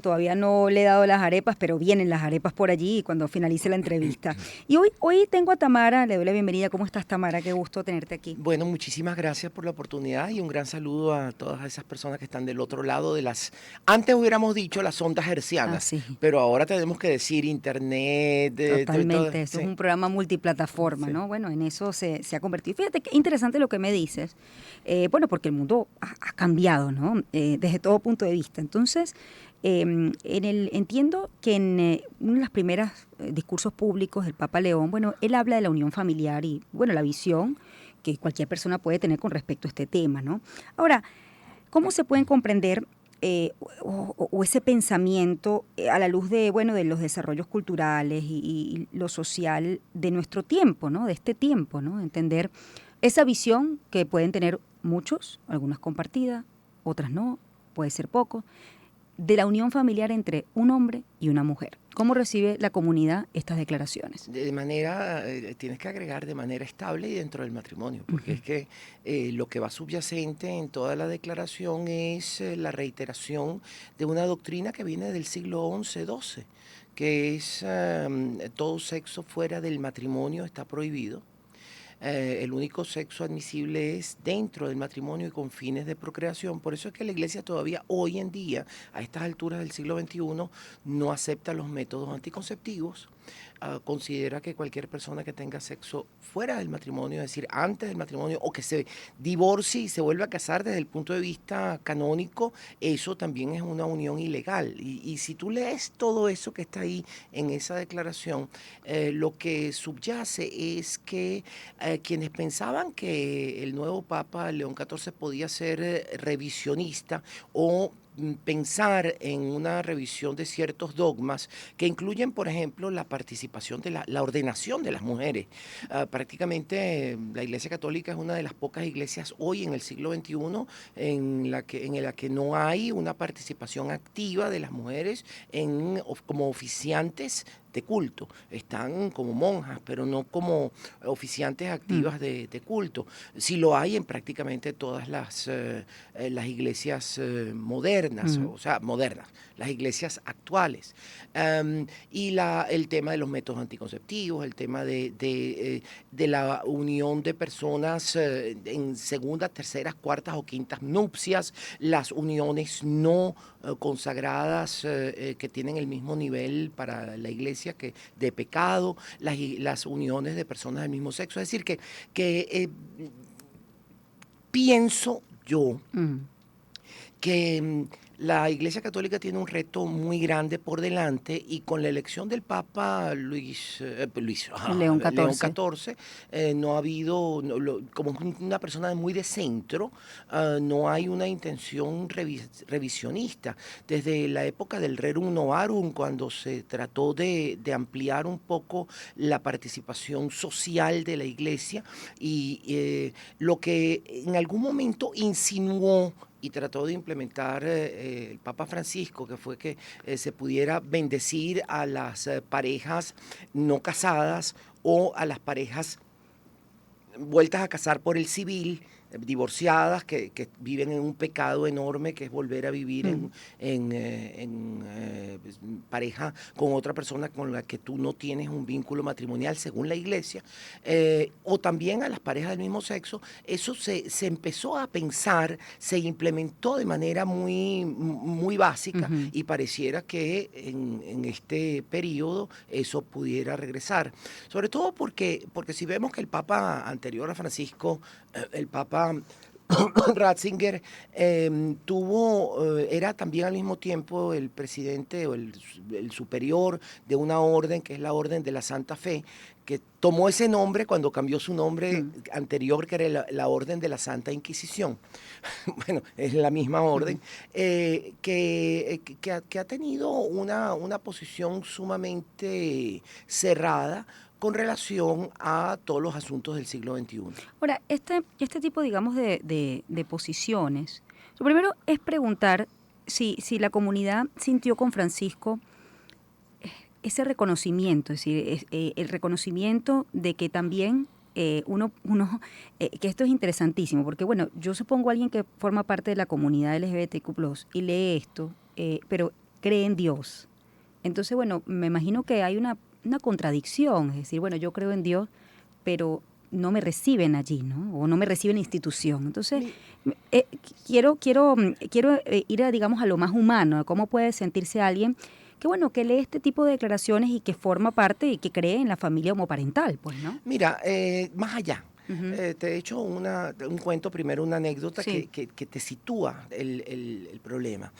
Todavía no le he dado las arepas, pero vienen las arepas por allí cuando finalice la entrevista. Y hoy tengo a Tamara, le doy la bienvenida. ¿Cómo estás, Tamara? Qué gusto tenerte aquí. Bueno, muchísimas gracias por la oportunidad y un gran saludo a todas esas personas que están del otro lado de las, antes hubiéramos dicho las ondas Ah, hercianas, sí, pero ahora tenemos que decir internet, todo, totalmente. Esto es sí, un programa multiplataforma, sí. ¿no? Bueno, en eso se ha convertido. Fíjate qué interesante lo que me dices. Bueno, porque el mundo ha cambiado, ¿no? Desde todo punto de vista. Entonces, entiendo que en uno de los primeros discursos públicos del Papa León, bueno, él habla de la unión familiar y, bueno, la visión que cualquier persona puede tener con respecto a este tema, ¿no? Ahora, ¿cómo se pueden comprender o ese pensamiento a la luz de, bueno, de los desarrollos culturales y lo social de nuestro tiempo, ¿no? De este tiempo, ¿no? Entender esa visión que pueden tener muchos, algunas compartidas, otras no, puede ser poco, de la unión familiar entre un hombre y una mujer. ¿Cómo recibe la comunidad estas declaraciones? De manera, tienes que agregar de manera estable y dentro del matrimonio, porque es que lo que va subyacente en toda la declaración es la reiteración de una doctrina que viene del siglo XI-XII, que es todo sexo fuera del matrimonio está prohibido. El único sexo admisible es dentro del matrimonio y con fines de procreación. Por eso es que la iglesia todavía hoy en día, a estas alturas del siglo XXI, no acepta los métodos anticonceptivos. Considera que cualquier persona que tenga sexo fuera del matrimonio, es decir, antes del matrimonio, o que se divorcie y se vuelva a casar desde el punto de vista canónico, eso también es una unión ilegal. Y si tú lees todo eso que está ahí en esa declaración, lo que subyace es que quienes pensaban que el nuevo Papa León XIV podía ser revisionista o pensar en una revisión de ciertos dogmas que incluyen, por ejemplo, la participación de la ordenación de las mujeres. Prácticamente la Iglesia Católica es una de las pocas iglesias hoy en el siglo XXI en la que no hay una participación activa de las mujeres como oficiantes de culto. Están como monjas, pero no como oficiantes Mm, activas de culto. Sí lo hay en prácticamente todas las iglesias modernas, mm, o sea, modernas, las iglesias actuales. El tema de los métodos anticonceptivos, el tema de la unión de personas en segundas, terceras, cuartas o quintas nupcias, las uniones no consagradas que tienen el mismo nivel para la iglesia que de pecado, las uniones de personas del mismo sexo. Es decir, que pienso yo mm. que la Iglesia Católica tiene un reto muy grande por delante y con la elección del Papa León León XIV. XIV no ha habido, como una persona muy de centro, no hay una intención revisionista. Desde la época del Rerum Novarum, cuando se trató de ampliar un poco la participación social de la Iglesia y lo que en algún momento insinuó y trató de implementar el Papa Francisco, que fue que se pudiera bendecir a las parejas no casadas o a las parejas vueltas a casar por el civil, divorciadas, que viven en un pecado enorme, que es volver a vivir Mm. pues, pareja con otra persona con la que tú no tienes un vínculo matrimonial, según la iglesia, o también a las parejas del mismo sexo. Eso se empezó a pensar, se implementó de manera muy básica Ujú. y pareciera que en este periodo eso pudiera regresar. Sobre todo porque si vemos que el Papa anterior a Francisco, el Papa Ratzinger, era también al mismo tiempo el presidente o el superior de una orden que es la Orden de la Santa Fe, que tomó ese nombre cuando cambió su nombre Mm, anterior, que era la Orden de la Santa Inquisición. Bueno, es la misma ujú. orden, que ha tenido una posición sumamente cerrada con relación a todos los asuntos del siglo XXI. Ahora, este tipo, digamos, de posiciones, lo primero es preguntar si la comunidad sintió con Francisco ese reconocimiento, es decir, el reconocimiento de que también que esto es interesantísimo, porque bueno, yo supongo a alguien que forma parte de la comunidad LGBTQ+, y lee esto, pero cree en Dios. Entonces, bueno, me imagino que hay una contradicción, es decir, bueno, yo creo en Dios, pero no me reciben allí, ¿no? O no me reciben en la institución. Entonces, Mi- eh, quiero ir a, digamos, a lo más humano, a cómo puede sentirse alguien que, bueno, que lee este tipo de declaraciones y que forma parte y que cree en la familia homoparental, pues, ¿no? Mira, más allá. Ujú. Te he hecho un cuento, primero una anécdota Sí. que te sitúa el problema.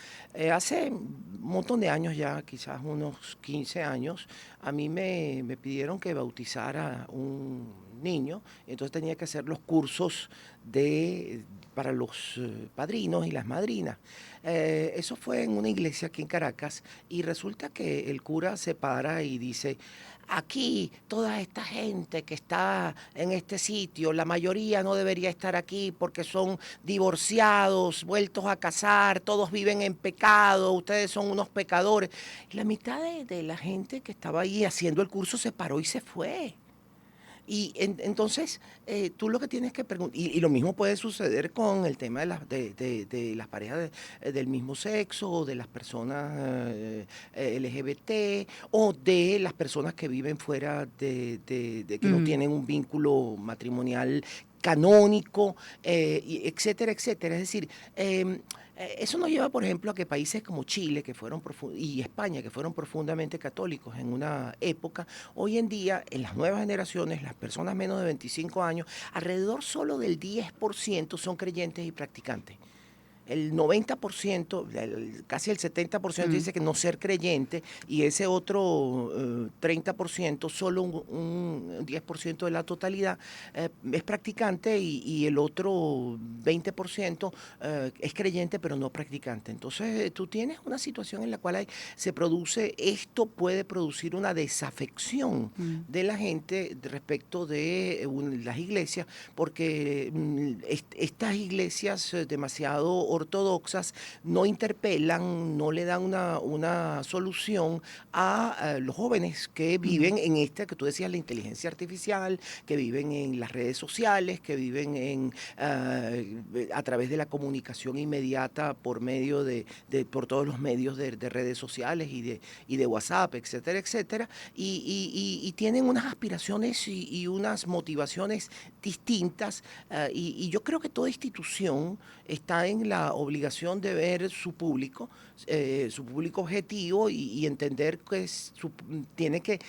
Hace un montón de años ya, quizás unos 15 años, a mí me pidieron que bautizara un niño, entonces tenía que hacer los cursos para los padrinos y las madrinas. Eso fue en una iglesia aquí en Caracas y resulta que el cura se para y dice, aquí toda esta gente que está en este sitio, la mayoría no debería estar aquí porque son divorciados, vueltos a casar, todos viven en pecado, ustedes son unos pecadores. La mitad de la gente que estaba ahí haciendo el curso se paró y se fue. Entonces, tú lo que tienes que preguntar, y lo mismo puede suceder con el tema de las parejas del mismo sexo, o de las personas LGBT, o de las personas que viven fuera que no Mm. tienen un vínculo matrimonial canónico, etcétera, etcétera. Es decir, eso nos lleva, por ejemplo, a que países como Chile y España, que fueron profundamente católicos en una época, hoy en día, en las nuevas generaciones, las personas menos de 25 años, alrededor solo del 10% son creyentes y practicantes. El 90%, casi el 70% Mm. dice que no ser creyente y ese otro 30%, solo un 10% de la totalidad es practicante y el otro 20% es creyente pero no practicante. Entonces tú tienes una situación en la cual esto puede producir una desafección Mm. de la gente respecto de las iglesias porque estas iglesias demasiado ortodoxas no interpelan, no le dan una solución a los jóvenes que Mm. viven en esta que tú decías, la inteligencia artificial, que viven en las redes sociales, que viven a través de la comunicación inmediata por medio por todos los medios de redes sociales y de WhatsApp, etcétera, etcétera, y tienen unas aspiraciones y unas motivaciones distintas, y yo creo que toda institución está en la obligación de ver su público objetivo y entender que tiene que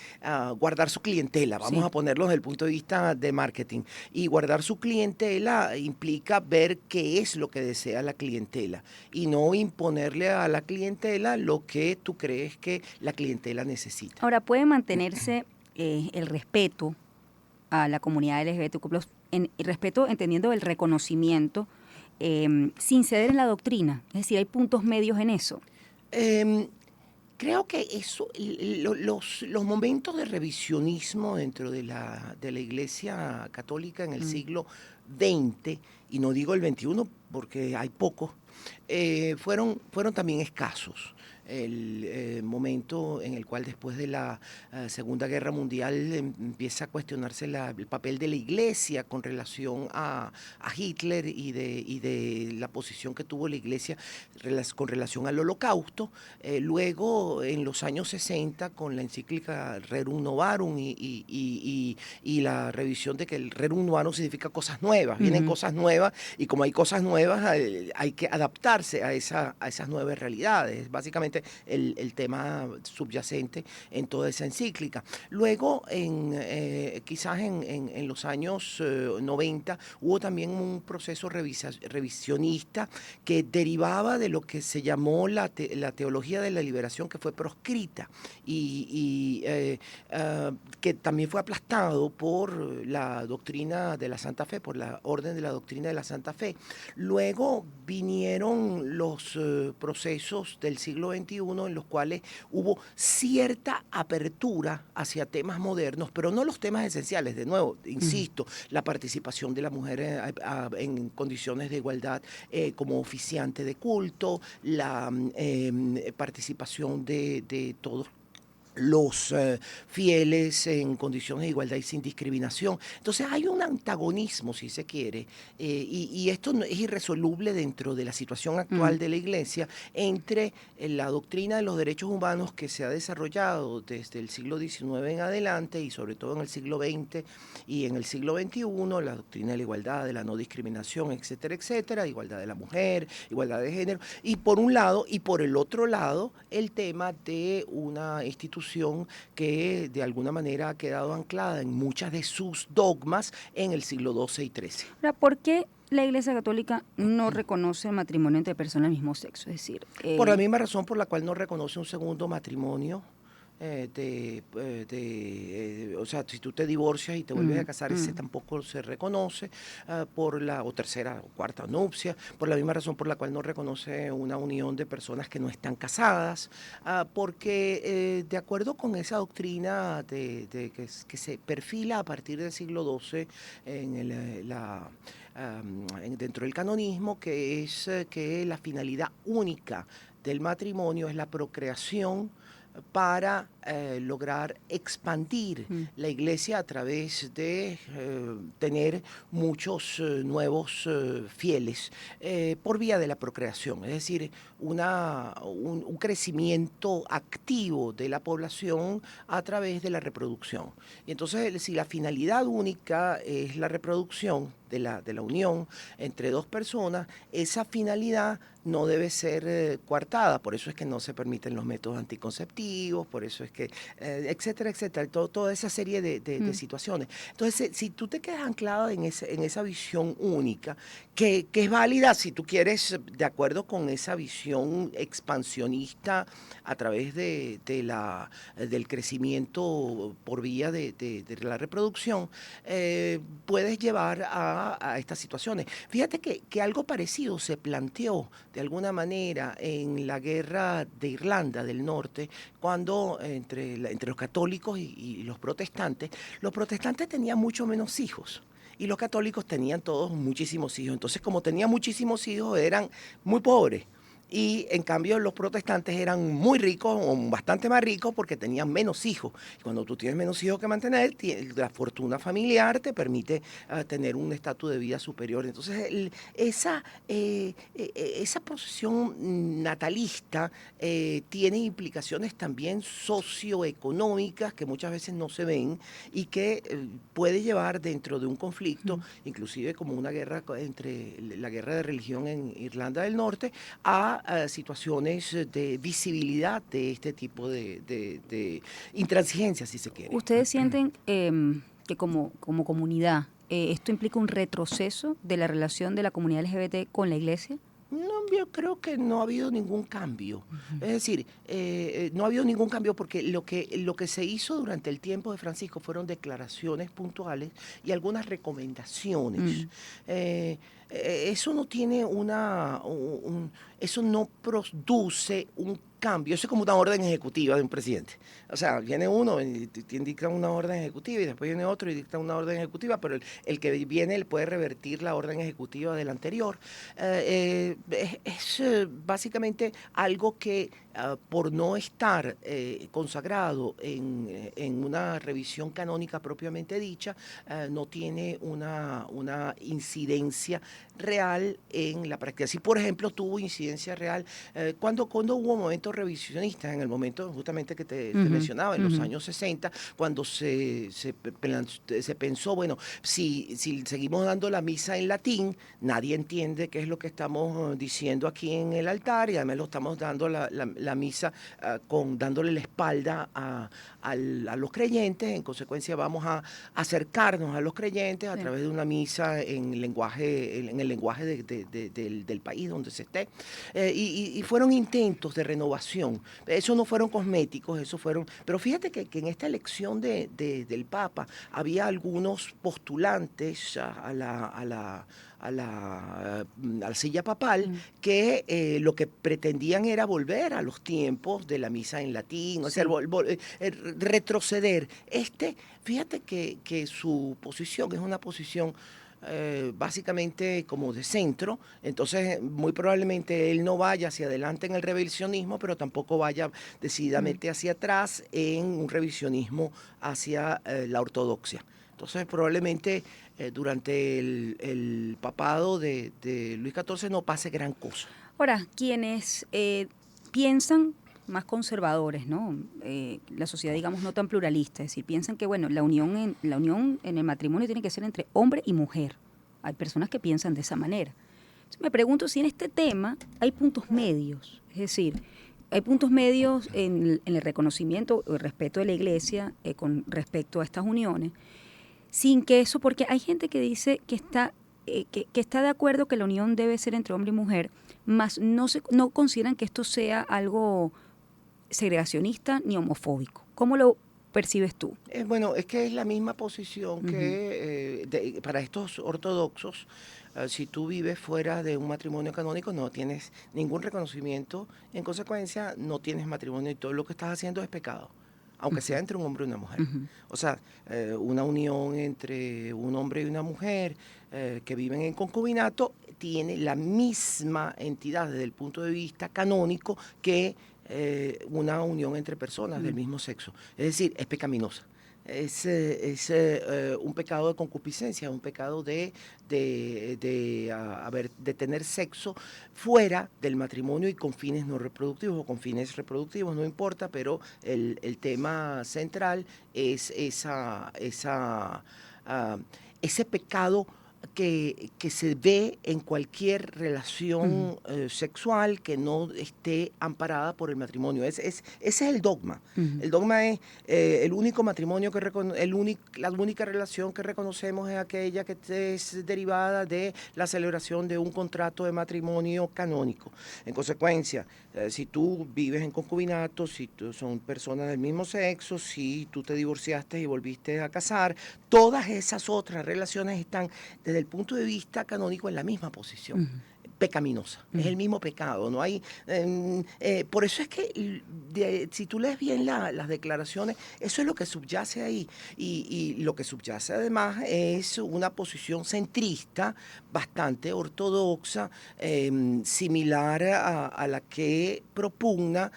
guardar su clientela, vamos Sí. a ponerlo desde el punto de vista de marketing. Y guardar su clientela implica ver qué es lo que desea la clientela y no imponerle a la clientela lo que tú crees que la clientela necesita. Ahora, puede mantenerse el respeto a la comunidad LGBTQ+, el respeto entendiendo el reconocimiento, sin ceder en la doctrina. Es decir, hay puntos medios en eso. Em, Creo que los momentos de revisionismo dentro de la Iglesia Católica en el Mm. siglo XX, y no digo el XXI porque hay pocos, fueron también escasos. El momento en el cual después de la Segunda Guerra Mundial empieza a cuestionarse el papel de la Iglesia con relación a Hitler y de la posición que tuvo la Iglesia con relación al Holocausto. Luego, en los años 60, con la encíclica Rerum Novarum y la revisión de que el Rerum Novarum significa cosas nuevas, vienen Ujú. cosas nuevas y como hay cosas nuevas hay que adaptarse a esas nuevas realidades. Básicamente el tema subyacente en toda esa encíclica. Luego, quizás en los años 90, hubo también un proceso revisionista que derivaba de lo que se llamó la teología de la liberación, que fue proscrita y que también fue aplastado por la doctrina de la Santa Fe, por la orden de la doctrina de la Santa Fe. Luego vinieron los procesos del siglo XXI en los cuales hubo cierta apertura hacia temas modernos, pero no los temas esenciales. De nuevo, Ujú. insisto, la participación de la mujer en condiciones de igualdad como oficiante de culto, la participación de todos los fieles en condiciones de igualdad y sin discriminación. Entonces hay un antagonismo, si se quiere, y esto es irresoluble dentro de la situación actual de la Iglesia entre la doctrina de los derechos humanos que se ha desarrollado desde el siglo XIX en adelante y sobre todo en el siglo XX y en el siglo XXI, la doctrina de la igualdad, de la no discriminación, etcétera, etcétera, igualdad de la mujer, igualdad de género, y por un lado, y por el otro lado, el tema de una institución que de alguna manera ha quedado anclada en muchas de sus dogmas en el siglo XII y XIII. Ahora, ¿por qué la Iglesia Católica no reconoce el matrimonio entre personas del mismo sexo? Es decir, Por la misma razón por la cual no reconoce un segundo matrimonio. O sea, si tú te divorcias y te vuelves a casar, ese tampoco se reconoce por la o tercera o cuarta nupcia, por la misma razón por la cual no reconoce una unión de personas que no están casadas, porque de acuerdo con esa doctrina que se perfila a partir del siglo XII dentro del canonismo, que es que la finalidad única del matrimonio es la procreación para lograr expandir la iglesia a través de tener muchos nuevos fieles por vía de la procreación, es decir, un crecimiento activo de la población a través de la reproducción. Y entonces, si la finalidad única es la reproducción de la unión entre dos personas, esa finalidad no debe ser coartada, por eso es que no se permiten los métodos anticonceptivos, por eso es que, etcétera, etcétera, toda esa serie de situaciones. Entonces, si tú te quedas anclado en esa visión única, que es válida si tú quieres, de acuerdo con esa visión expansionista a través del crecimiento por vía de la reproducción, puedes llevar a estas situaciones. Fíjate que algo parecido se planteó de alguna manera en la guerra de Irlanda del Norte, cuando entre los católicos y los protestantes tenían mucho menos hijos. Y los católicos tenían todos muchísimos hijos. Entonces, como tenían muchísimos hijos, eran muy pobres. Y en cambio los protestantes eran muy ricos o bastante más ricos porque tenían menos hijos. Y cuando tú tienes menos hijos que mantener, la fortuna familiar te permite tener un estatus de vida superior. Entonces esa posición natalista tiene implicaciones también socioeconómicas que muchas veces no se ven y que puede llevar dentro de un conflicto, inclusive como una guerra entre la guerra de religión en Irlanda del Norte, a situaciones de visibilidad de este tipo de intransigencia, si se quiere. ¿Ustedes sienten que como comunidad esto implica un retroceso de la relación de la comunidad LGBT con la Iglesia? No, yo creo que no ha habido ningún cambio. Es decir, no ha habido ningún cambio porque lo que se hizo durante el tiempo de Francisco fueron declaraciones puntuales y algunas recomendaciones. Eso no tiene eso no produce un cambio. Eso es como una orden ejecutiva de un presidente. O sea, viene uno y dicta una orden ejecutiva y después viene otro y dicta una orden ejecutiva, pero el que viene él puede revertir la orden ejecutiva del anterior. Es básicamente algo que por no estar consagrado en una revisión canónica propiamente dicha, no tiene una incidencia real en la práctica. Si, por ejemplo, tuvo incidencia real cuando hubo momentos revisionistas, en el momento justamente que te mencionaba, en los años 60, cuando se pensó, bueno, si seguimos dando la misa en latín, nadie entiende qué es lo que estamos diciendo aquí en el altar y además lo estamos dando la misa dándole la espalda a los creyentes. En consecuencia vamos a acercarnos a los creyentes a través de una misa en el lenguaje del país donde se esté. Y fueron intentos de renovación. Eso no fueron cosméticos, pero fíjate que en esta elección del Papa había algunos postulantes a la silla papal que lo que pretendían era volver a los tiempos de la misa en latín, o sea, retroceder. Fíjate que su posición es una posición básicamente como de centro, entonces muy probablemente él no vaya hacia adelante en el revisionismo, pero tampoco vaya decididamente hacia atrás en un revisionismo hacia la ortodoxia. Entonces probablemente durante el papado de Luis XIV no pase gran cosa. Ahora, quienes piensan más conservadores, ¿no? La sociedad, digamos, no tan pluralista, es decir, piensan que, bueno, la unión en el matrimonio tiene que ser entre hombre y mujer. Hay personas que piensan de esa manera. Entonces, me pregunto si en este tema hay puntos medios, es decir, hay puntos medios en el reconocimiento o el respeto de la Iglesia con respecto a estas uniones, sin que eso, porque hay gente que dice que está de acuerdo que la unión debe ser entre hombre y mujer, mas no consideran que esto sea algo segregacionista ni homofóbico. ¿Cómo lo percibes tú? Bueno, es que es la misma posición que para estos ortodoxos, si tú vives fuera de un matrimonio canónico no tienes ningún reconocimiento, en consecuencia no tienes matrimonio y todo lo que estás haciendo es pecado, aunque sea entre un hombre y una mujer. O sea, una unión entre un hombre y una mujer que viven en concubinato tiene la misma entidad desde el punto de vista canónico que una unión entre personas del mismo sexo. Es decir, es pecaminosa. Es un pecado de concupiscencia, un pecado de tener sexo fuera del matrimonio y con fines no reproductivos o con fines reproductivos, no importa, pero el tema central es ese pecado que se ve en cualquier relación sexual que no esté amparada por el matrimonio. Ese es el dogma. El dogma es el único matrimonio la única relación que reconocemos es aquella que es derivada de la celebración de un contrato de matrimonio canónico. En consecuencia, si tú vives en concubinato, si son personas del mismo sexo, si tú te divorciaste y volviste a casar, todas esas otras relaciones están desde el punto de vista canónico en la misma posición. Pecaminosa, es el mismo pecado, no hay, por eso es que si tú lees bien las declaraciones, eso es lo que subyace ahí, y lo que subyace además es una posición centrista, bastante ortodoxa, similar a la que propugna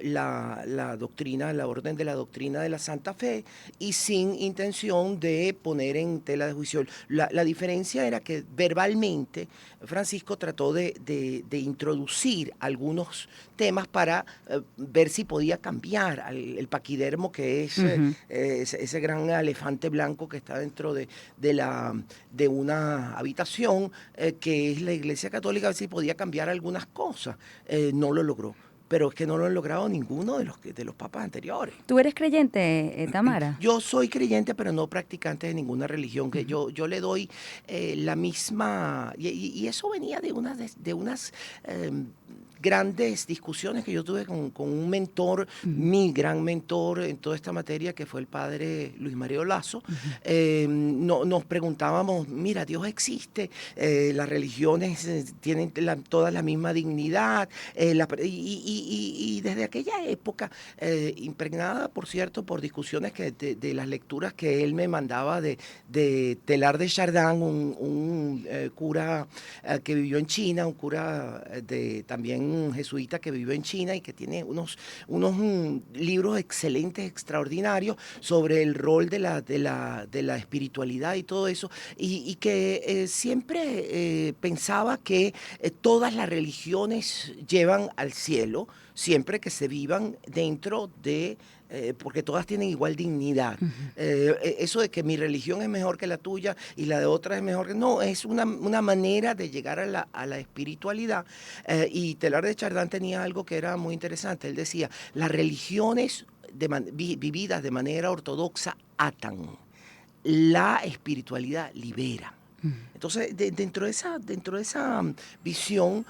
la doctrina, la orden de la doctrina de la Santa Fe, y sin intención de poner en tela de juicio. La diferencia era que verbalmente Francisco trató de introducir algunos temas para ver si podía cambiar el paquidermo, que es ese gran elefante blanco que está dentro de una habitación, que es la Iglesia Católica, a ver si podía cambiar algunas cosas. No lo logró. Pero es que no lo han logrado ninguno de los papas anteriores. ¿Tú eres creyente, Tamara? Yo soy creyente, pero no practicante de ninguna religión. Que yo le doy la misma... Y eso venía de unas grandes discusiones que yo tuve con un mentor, mi gran mentor en toda esta materia, que fue el padre Luis Mario Lazo. Nos preguntábamos, mira, Dios existe, las religiones tienen todas la misma dignidad, y desde aquella época, impregnada, por cierto, por discusiones de las lecturas que él me mandaba de Teilhard de Chardin, un cura que vivió en China, un cura también jesuita que vivió en China y que tiene unos libros excelentes, extraordinarios, sobre el rol de la espiritualidad y todo eso, y que siempre pensaba que todas las religiones llevan al cielo, siempre que se vivan dentro de... porque todas tienen igual dignidad. Eso de que mi religión es mejor que la tuya y la de otra es mejor que... No, es una manera de llegar a la espiritualidad. Y Teilhard de Chardin tenía algo que era muy interesante. Él decía, las religiones vividas de manera ortodoxa atan. La espiritualidad libera. Entonces, dentro de esa visión,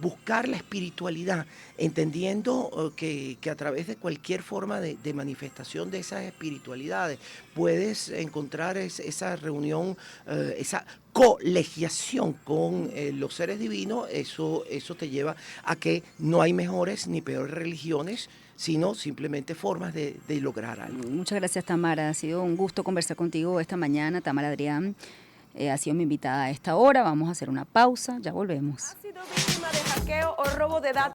buscar la espiritualidad, entendiendo que a través de cualquier forma de manifestación de esas espiritualidades puedes encontrar esa reunión, esa colegiación con los seres divinos, eso te lleva a que no hay mejores ni peores religiones, sino simplemente formas de lograr algo. Muchas gracias, Tamara. Ha sido un gusto conversar contigo esta mañana, Tamara Adrián. ha sido mi invitada a esta hora. Vamos a hacer una pausa, ya volvemos. ¿Ha sido víctima de hackeo o robo de datos?